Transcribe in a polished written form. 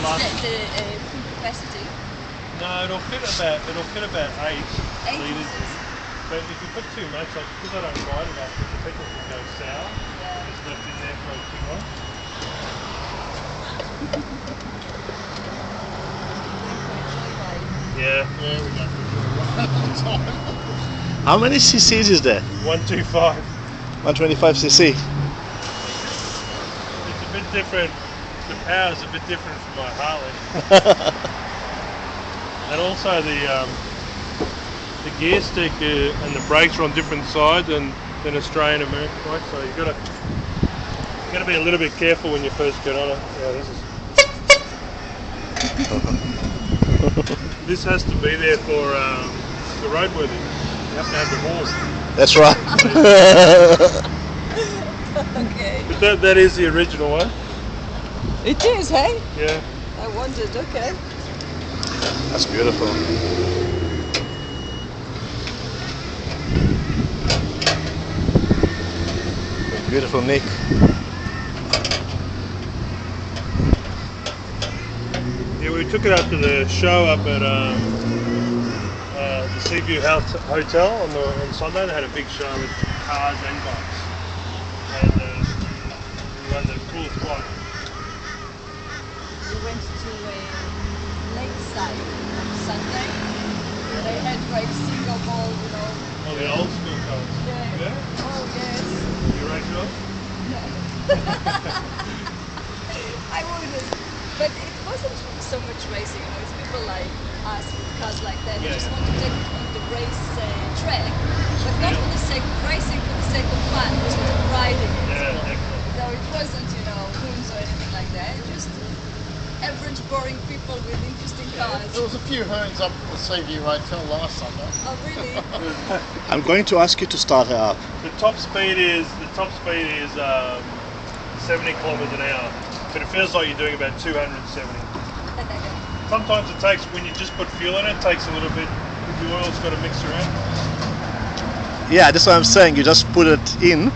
the full capacity? No, it'll fit about 8 litres. But if you put too much, like, because I don't ride it often, the petrol can go sour. Yeah. It's left in there for too long. Yeah, we got to enjoy it. How many cc's is there? 125. 125 cc. It's a bit different. The power's a bit different from my Harley. And also the gear stick and the brakes are on different sides than Australian American bikes, so you've got to be a little bit careful when you first get on it. Yeah, this has to be there for the roadworthy. You have to have the horse. That's right. Okay. But that is the original one. It is, hey? Yeah. I wondered, okay. That's beautiful. Beautiful Nick. Yeah, we took it up to the show up at the Seaview Hotel on Sunday. They had a big show with cars and bikes. And we won the coolest bike. We went to a lakeside on Sunday. They had like single ball, you know. Oh, the old school cars. Yeah. Oh, yes. You race yours? No. I wouldn't. But it wasn't so much racing, you know. It's people like us with cars like that. They just want to take it on the race track, but not for the sake of racing, for the sake of fun, just for riding it. Yeah, excellent. So it wasn't, you know, hoons or anything like that. Just average, boring people with interesting cars. There was a few hoons up at the Seaview Hotel last Sunday. Oh, really? I'm going to ask you to start her up. The top speed is 70 kilometers an hour, but it feels like you're doing about 270. Sometimes it takes, when you just put fuel in it, it takes a little bit, the oil's got to mix around. Yeah, that's what I'm saying. You just put it in